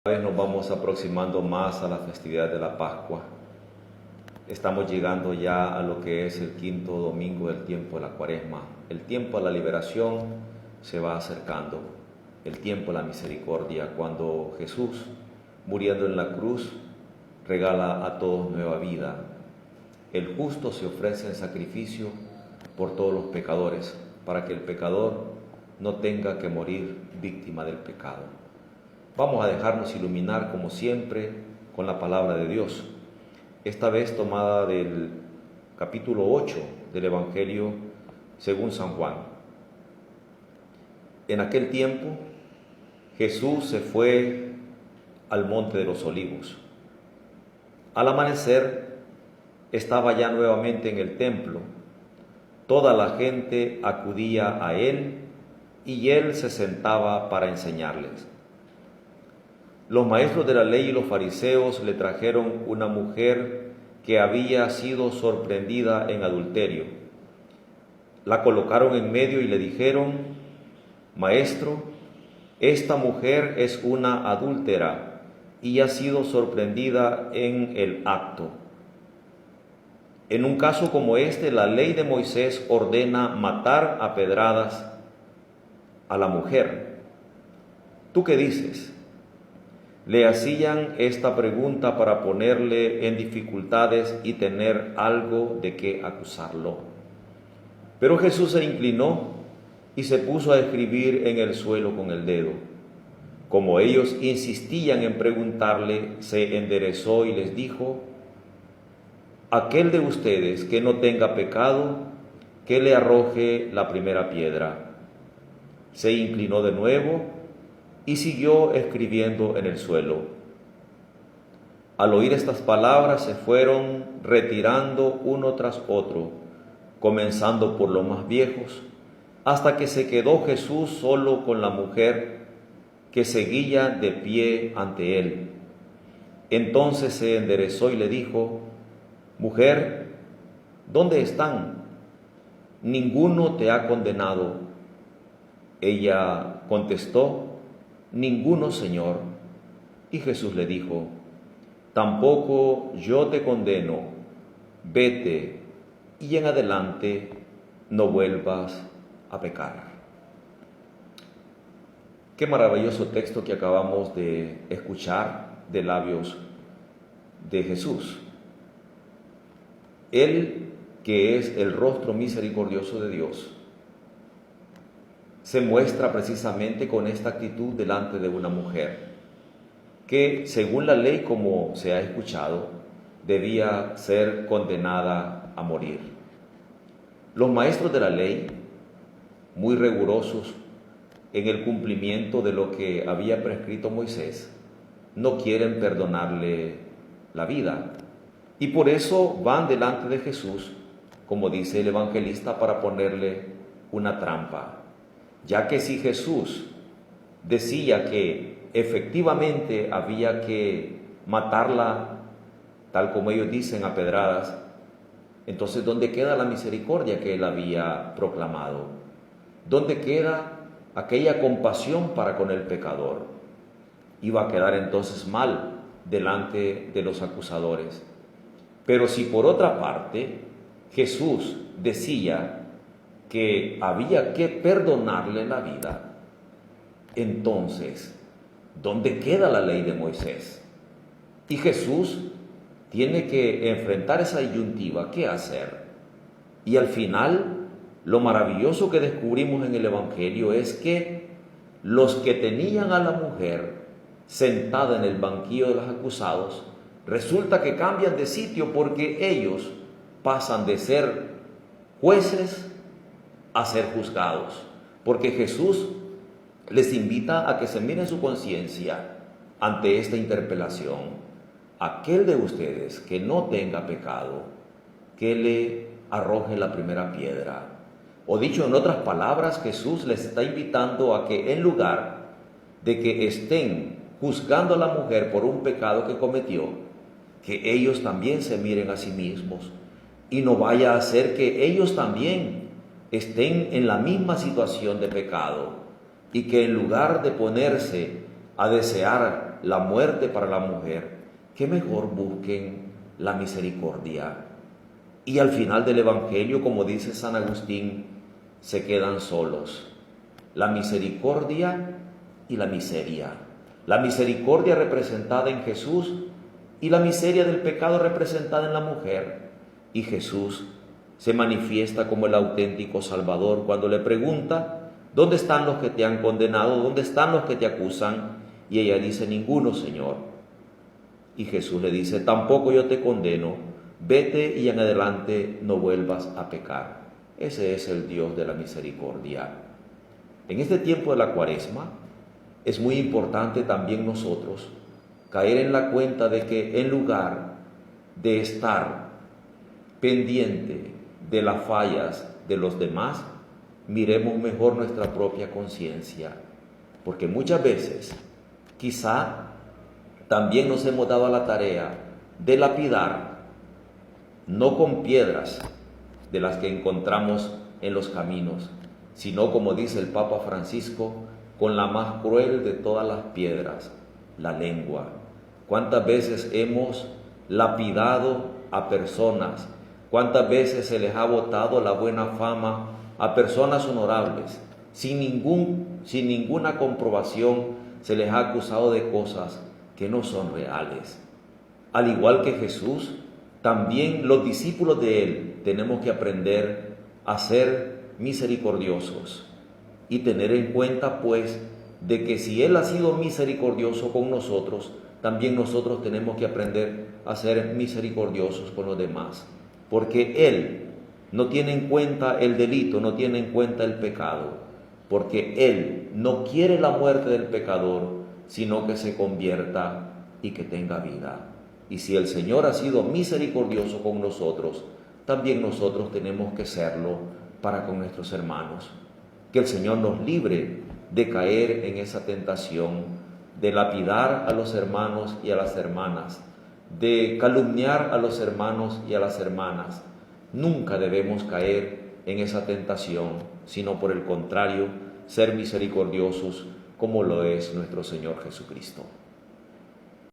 Cada vez nos vamos aproximando más a la festividad de la Pascua. Estamos llegando ya a lo que es el quinto domingo del tiempo de la Cuaresma. El tiempo de la liberación se va acercando, el tiempo de la misericordia, cuando Jesús, muriendo en la cruz, regala a todos nueva vida. El justo se ofrece en sacrificio por todos los pecadores, para que el pecador no tenga que morir víctima del pecado. Vamos a dejarnos iluminar, como siempre, con la palabra de Dios, esta vez tomada del capítulo 8 del Evangelio según San Juan. En aquel tiempo, Jesús se fue al monte de los Olivos. Al amanecer, estaba ya nuevamente en el templo. Toda la gente acudía a él y él se sentaba para enseñarles. Los maestros de la ley y los fariseos le trajeron una mujer que había sido sorprendida en adulterio. La colocaron en medio y le dijeron: Maestro, esta mujer es una adúltera y ha sido sorprendida en el acto. En un caso como este, la ley de Moisés ordena matar a pedradas a la mujer. ¿Tú qué dices? Le hacían esta pregunta para ponerle en dificultades y tener algo de qué acusarlo. Pero Jesús se inclinó y se puso a escribir en el suelo con el dedo. Como ellos insistían en preguntarle, se enderezó y les dijo: Aquel de ustedes que no tenga pecado, que le arroje la primera piedra. Se inclinó de nuevo y siguió escribiendo en el suelo. Al oír estas palabras se fueron retirando uno tras otro, comenzando por los más viejos, hasta que se quedó Jesús solo con la mujer que seguía de pie ante él. Entonces se enderezó y le dijo: Mujer, ¿dónde están? ¿Ninguno te ha condenado? Ella contestó: Ninguno, Señor. Y Jesús le dijo: Tampoco yo te condeno. Vete y en adelante no vuelvas a pecar. Qué maravilloso texto que acabamos de escuchar de labios de Jesús. Él, que es el rostro misericordioso de Dios, se muestra precisamente con esta actitud delante de una mujer que, según la ley, como se ha escuchado, debía ser condenada a morir. Los maestros de la ley, muy rigurosos en el cumplimiento de lo que había prescrito Moisés, no quieren perdonarle la vida, y por eso van delante de Jesús, como dice el evangelista, para ponerle una trampa. Ya que si Jesús decía que efectivamente había que matarla, tal como ellos dicen, a pedradas, entonces ¿dónde queda la misericordia que él había proclamado? ¿Dónde queda aquella compasión para con el pecador? Iba a quedar entonces mal delante de los acusadores. Pero si por otra parte Jesús decía que había que perdonarle la vida, entonces, ¿dónde queda la ley de Moisés? Y Jesús tiene que enfrentar esa disyuntiva, ¿qué hacer? Y al final, lo maravilloso que descubrimos en el Evangelio es que los que tenían a la mujer sentada en el banquillo de los acusados, resulta que cambian de sitio, porque ellos pasan de ser jueces a ser juzgados, porque Jesús les invita a que se miren su conciencia ante esta interpelación. Aquel de ustedes que no tenga pecado, que le arroje la primera piedra. O dicho en otras palabras, Jesús les está invitando a que, en lugar de que estén juzgando a la mujer por un pecado que cometió, que ellos también se miren a sí mismos, y no vaya a ser que ellos también estén en la misma situación de pecado, y que en lugar de ponerse a desear la muerte para la mujer, que mejor busquen la misericordia. Y al final del Evangelio, como dice San Agustín, se quedan solos. La misericordia y la miseria. La misericordia representada en Jesús y la miseria del pecado representada en la mujer. Y Jesús se manifiesta como el auténtico Salvador cuando le pregunta: ¿dónde están los que te han condenado? ¿Dónde están los que te acusan? Y ella dice: ninguno, Señor. Y Jesús le dice: tampoco yo te condeno, vete y en adelante no vuelvas a pecar. Ese es el Dios de la misericordia. En este tiempo de la Cuaresma es muy importante también nosotros caer en la cuenta de que en lugar de estar pendiente de las fallas de los demás, miremos mejor nuestra propia conciencia, porque muchas veces quizá también nos hemos dado a la tarea de lapidar, no con piedras de las que encontramos en los caminos, sino, como dice el Papa Francisco, con la más cruel de todas las piedras, la lengua. ¿Cuántas veces hemos lapidado a personas? ¿Cuántas veces se les ha botado la buena fama a personas honorables? Sin ninguna comprobación se les ha acusado de cosas que no son reales. Al igual que Jesús, también los discípulos de Él tenemos que aprender a ser misericordiosos y tener en cuenta, pues, de que si Él ha sido misericordioso con nosotros, también nosotros tenemos que aprender a ser misericordiosos con los demás, porque Él no tiene en cuenta el delito, no tiene en cuenta el pecado, porque Él no quiere la muerte del pecador, sino que se convierta y que tenga vida. Y si el Señor ha sido misericordioso con nosotros, también nosotros tenemos que serlo para con nuestros hermanos. Que el Señor nos libre de caer en esa tentación, de lapidar a los hermanos y a las hermanas, de calumniar a los hermanos y a las hermanas. Nunca debemos caer en esa tentación, sino por el contrario, ser misericordiosos como lo es nuestro Señor Jesucristo.